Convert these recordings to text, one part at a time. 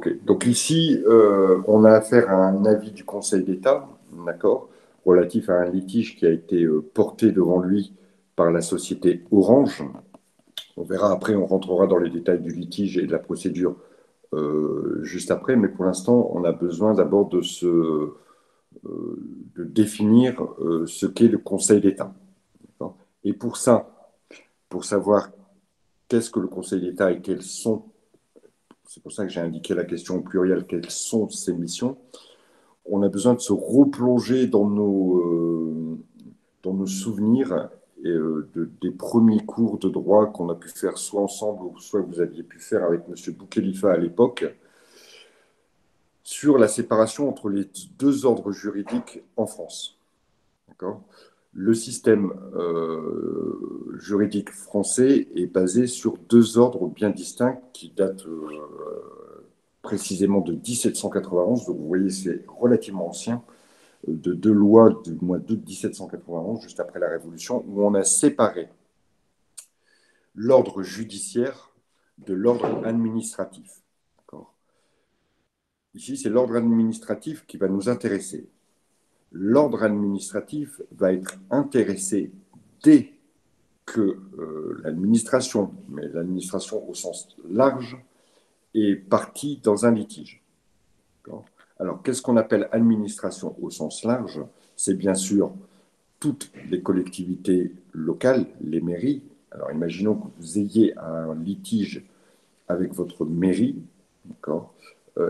Ok. Donc ici, on a affaire à un avis du Conseil d'État, d'accord, relatif à un litige qui a été porté devant lui par la société Orange. On verra après, on rentrera dans les détails du litige et de la procédure juste après, mais pour l'instant, on a besoin d'abord de définir ce qu'est le Conseil d'État. D'accord. Et pour ça, pour savoir qu'est-ce que le Conseil d'État et quelles sont, c'est pour ça que j'ai indiqué la question au pluriel, quelles sont ses missions, on a besoin de se replonger dans nos souvenirs et des premiers cours de droit qu'on a pu faire soit ensemble ou soit que vous aviez pu faire avec M. Boukhelifa à l'époque, sur la séparation entre les deux ordres juridiques en France. D'accord. Le système juridique français est basé sur deux ordres bien distincts qui datent précisément de 1791. Donc vous voyez, c'est relativement ancien, de deux lois du mois d'août 1791, juste après la Révolution, où on a séparé l'ordre judiciaire de l'ordre administratif. Ici, c'est l'ordre administratif qui va nous intéresser. L'ordre administratif va être intéressé dès que l'administration, mais l'administration au sens large, est partie dans un litige. Alors, qu'est-ce qu'on appelle administration au sens large? C'est bien sûr toutes les collectivités locales, les mairies. Alors, imaginons que vous ayez un litige avec votre mairie, d'accord.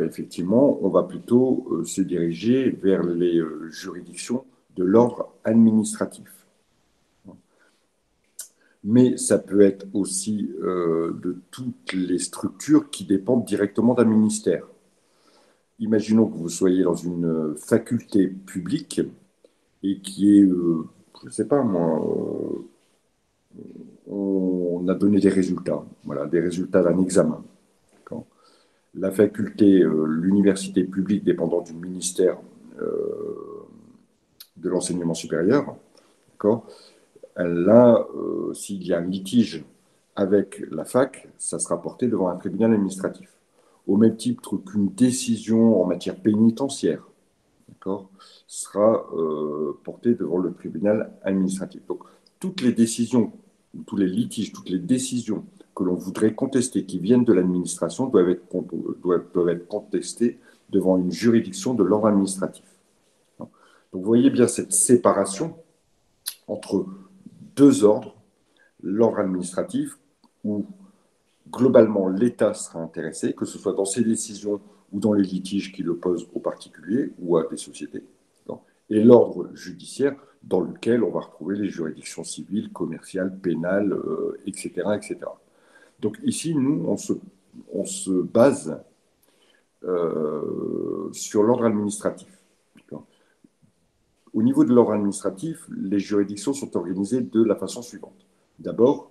Effectivement, on va plutôt se diriger vers les juridictions de l'ordre administratif. Mais ça peut être aussi de toutes les structures qui dépendent directement d'un ministère. Imaginons que vous soyez dans une faculté publique et qui est, je ne sais pas moi, on a donné des résultats, voilà, des résultats d'un examen. La faculté, l'université publique dépendant du ministère de l'enseignement supérieur, là, s'il y a un litige avec la fac, ça sera porté devant un tribunal administratif. Au même titre qu'une décision en matière pénitentiaire, sera portée devant le tribunal administratif. Donc, toutes les décisions, tous les litiges, toutes les décisions que l'on voudrait contester qui viennent de l'administration doivent être contestées devant une juridiction de l'ordre administratif. Donc, vous voyez bien cette séparation entre deux ordres, l'ordre administratif, où globalement l'État sera intéressé, que ce soit dans ses décisions ou dans les litiges qu'il oppose aux particuliers ou à des sociétés, et l'ordre judiciaire, dans lequel on va retrouver les juridictions civiles, commerciales, pénales, etc., etc. Donc ici, nous, on se base sur l'ordre administratif. Au niveau de l'ordre administratif, les juridictions sont organisées de la façon suivante. D'abord,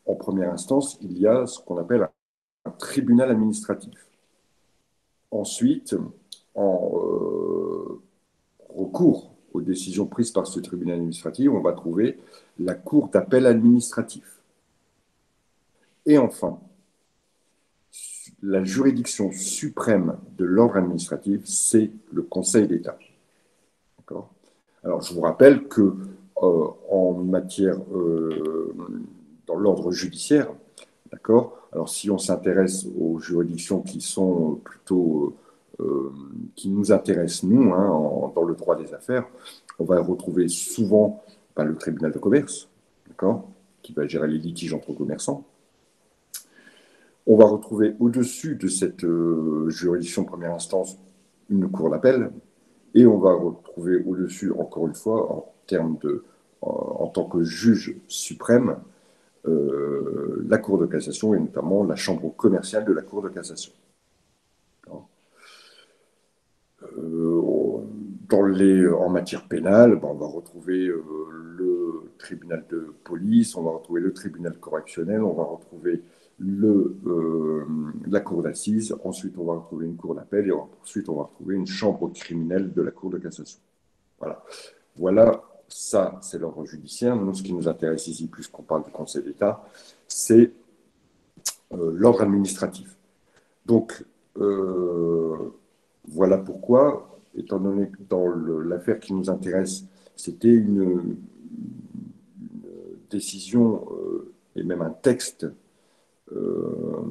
en première instance, il y a ce qu'on appelle un tribunal administratif. Ensuite, en recours aux décisions prises par ce tribunal administratif, on va trouver la cour d'appel administratif. Et enfin, la juridiction suprême de l'ordre administratif, c'est le Conseil d'État. D'accord. Alors, je vous rappelle que en matière, dans l'ordre judiciaire, d'accord. Alors, si on s'intéresse aux juridictions qui sont plutôt qui nous intéressent, nous, dans le droit des affaires, on va retrouver souvent le tribunal de commerce, d'accord, qui va gérer les litiges entre commerçants. On va retrouver au-dessus de cette juridiction de première instance une cour d'appel, et on va retrouver au-dessus, encore une fois, en tant que juge suprême, la Cour de cassation et notamment la chambre commerciale de la Cour de cassation. En matière pénale, on va retrouver le tribunal de police, on va retrouver le tribunal correctionnel, on va retrouver la cour d'assises, ensuite on va retrouver une cour d'appel et ensuite on va retrouver une chambre criminelle de la Cour de cassation. Voilà, ça c'est l'ordre judiciaire. Nous, ce qui nous intéresse ici, puisqu'on parle du Conseil d'État, c'est l'ordre administratif. Donc, voilà pourquoi, étant donné que dans l'affaire qui nous intéresse, c'était une décision et même un texte euh,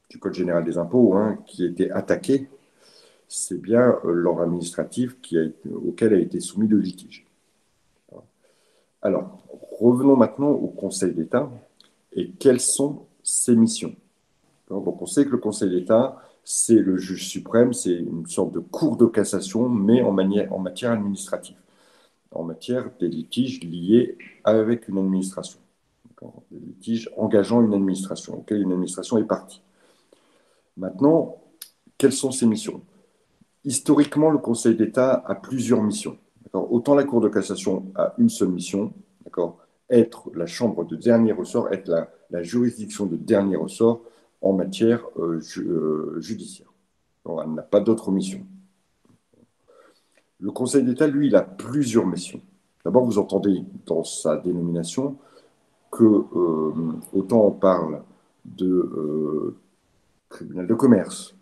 du Code général des impôts hein, qui était attaqué, c'est bien l'ordre administratif auquel a été soumis le litige. Alors, revenons maintenant au Conseil d'État et quelles sont ses missions. Donc, on sait que le Conseil d'État, c'est le juge suprême, c'est une sorte de cour de cassation, mais en matière administrative, en matière des litiges liés avec une administration, des litiges engageant une administration, auxquels une administration est partie. Maintenant, quelles sont ses missions? Historiquement, le Conseil d'État a plusieurs missions. Autant la Cour de cassation a une seule mission, être la chambre de dernier ressort, être la juridiction de dernier ressort en matière judiciaire. Donc, elle n'a pas d'autre mission. Le Conseil d'État, lui, il a plusieurs missions. D'abord, vous entendez dans sa dénomination que autant on parle de tribunal de commerce,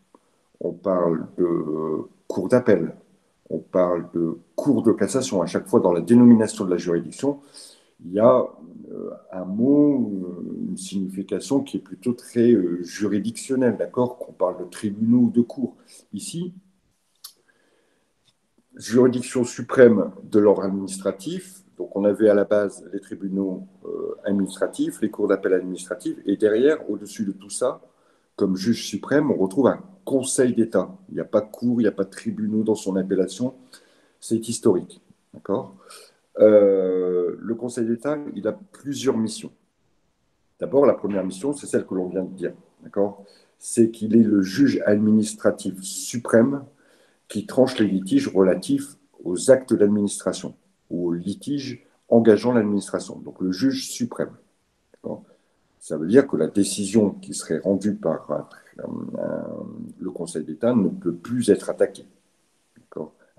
on parle de cour d'appel, on parle de cour de cassation. À chaque fois, dans la dénomination de la juridiction, il y a un mot, une signification qui est plutôt très juridictionnelle, d'accord? Qu'on parle de tribunaux ou de cours. Ici, juridiction suprême de l'ordre administratif. Donc, on avait à la base les tribunaux administratifs, les cours d'appel administratifs, et derrière, au-dessus de tout ça, comme juge suprême, on retrouve un Conseil d'État. Il n'y a pas de cour, il n'y a pas de tribunaux dans son appellation. C'est historique. D'accord le Conseil d'État, il a plusieurs missions. D'abord, la première mission, c'est celle que l'on vient de dire. D'accord c'est qu'il est le juge administratif suprême qui tranche les litiges relatifs aux actes d'administration ou aux litiges engageant l'administration. Donc, le juge suprême. Ça veut dire que la décision qui serait rendue par le Conseil d'État ne peut plus être attaquée.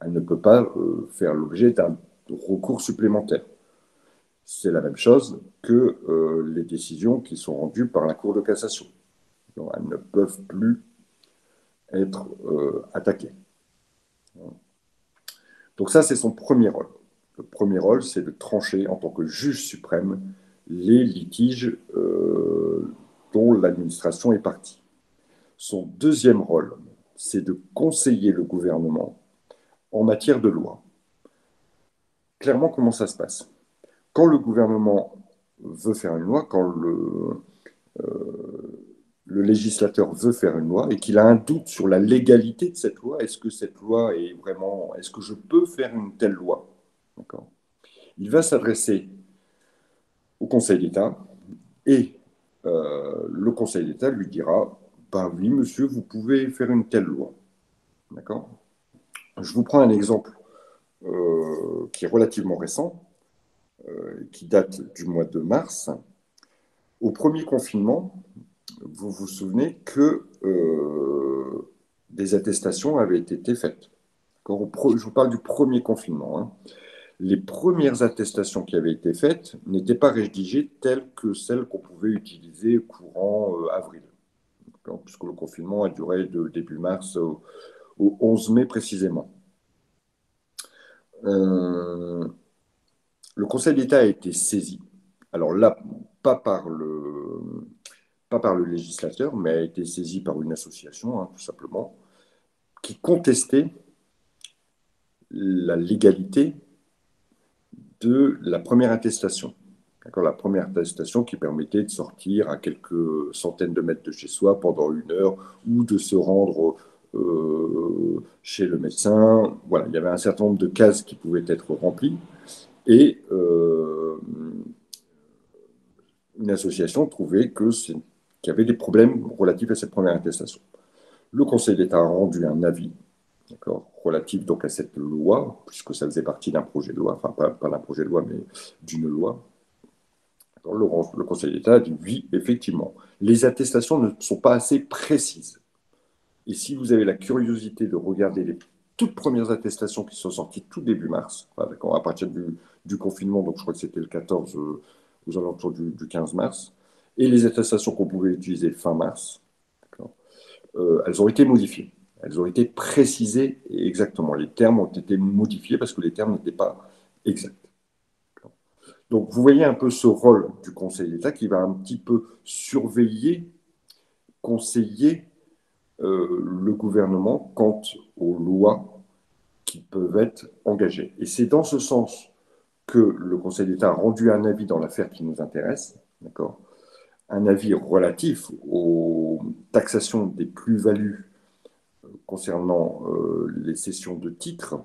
Elle ne peut pas faire l'objet d'un recours supplémentaire. C'est la même chose que les décisions qui sont rendues par la Cour de cassation. Donc, elles ne peuvent plus être attaquées. Donc ça, c'est son premier rôle. Le premier rôle, c'est de trancher en tant que juge suprême les litiges dont l'administration est partie. Son deuxième rôle, c'est de conseiller le gouvernement en matière de loi. Clairement, comment ça se passe? Quand le gouvernement veut faire une loi, quand le législateur veut faire une loi et qu'il a un doute sur la légalité de cette loi, est-ce que cette loi est vraiment, est-ce que je peux faire une telle loi? D'accord. Il va s'adresser au Conseil d'État et le Conseil d'État lui dira, ben oui, monsieur, vous pouvez faire une telle loi. D'accord. Je vous prends un exemple qui est relativement récent, qui date du mois de mars. Au premier confinement, vous vous souvenez que des attestations avaient été faites. Je vous parle du premier confinement. Hein. Les premières attestations qui avaient été faites n'étaient pas rédigées telles que celles qu'on pouvait utiliser courant avril, puisque le confinement a duré de début mars au 11 mai précisément. Le Conseil d'État a été saisi. Alors là, pas par le législateur, mais a été saisi par une association, hein, tout simplement, qui contestait la légalité de la première attestation. La première attestation qui permettait de sortir à quelques centaines de mètres de chez soi pendant 1 heure ou de se rendre chez le médecin. Voilà, il y avait un certain nombre de cases qui pouvaient être remplies et une association trouvait qu'il y avait des problèmes relatifs à cette première attestation. Le Conseil d'État a rendu un avis relatif donc à cette loi, puisque ça faisait partie d'un projet de loi, enfin pas d'un projet de loi, mais d'une loi. Le Conseil d'État a dit oui, effectivement, les attestations ne sont pas assez précises. Et si vous avez la curiosité de regarder les toutes premières attestations qui sont sorties tout début mars, à partir du confinement, donc je crois que c'était le 14, aux alentours du 15 mars, et les attestations qu'on pouvait utiliser fin mars, elles ont été modifiées. Elles ont été précisées exactement. Les termes ont été modifiés parce que les termes n'étaient pas exacts. Donc, vous voyez un peu ce rôle du Conseil d'État qui va un petit peu surveiller, conseiller le gouvernement quant aux lois qui peuvent être engagées. Et c'est dans ce sens que le Conseil d'État a rendu un avis dans l'affaire qui nous intéresse, d'accord, un avis relatif aux taxations des plus-values concernant les cessions de titres,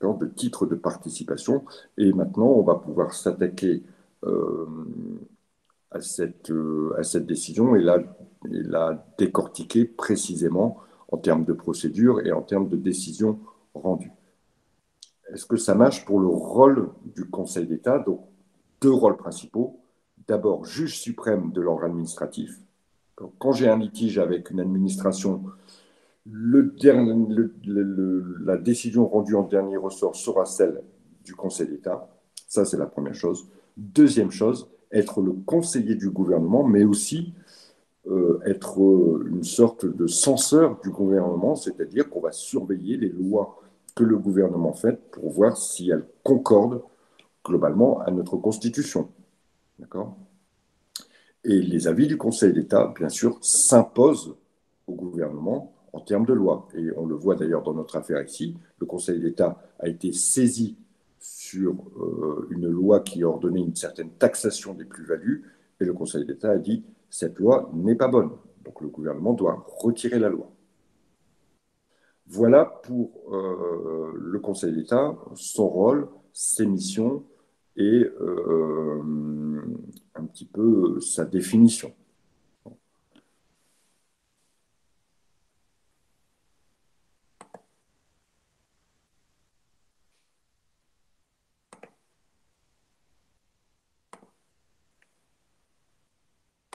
de titres de participation. Et maintenant, on va pouvoir s'attaquer euh, à cette décision et la décortiquer précisément en termes de procédure et en termes de décision rendue. Est-ce que ça marche pour le rôle du Conseil d'État? Donc, deux rôles principaux. D'abord, juge suprême de l'ordre administratif. Quand j'ai un litige avec une administration, la décision rendue en dernier ressort sera celle du Conseil d'État. Ça, c'est la première chose. Deuxième chose, être le conseiller du gouvernement, mais aussi être une sorte de censeur du gouvernement, c'est-à-dire qu'on va surveiller les lois que le gouvernement fait pour voir si elles concordent globalement à notre Constitution. D'accord? Et les avis du Conseil d'État, bien sûr, s'imposent au gouvernement en termes de loi. Et on le voit d'ailleurs dans notre affaire ici, le Conseil d'État a été saisi sur une loi qui ordonnait une certaine taxation des plus-values, et le Conseil d'État a dit cette loi n'est pas bonne. Donc le gouvernement doit retirer la loi. Voilà pour le Conseil d'État, son rôle, ses missions et un petit peu sa définition.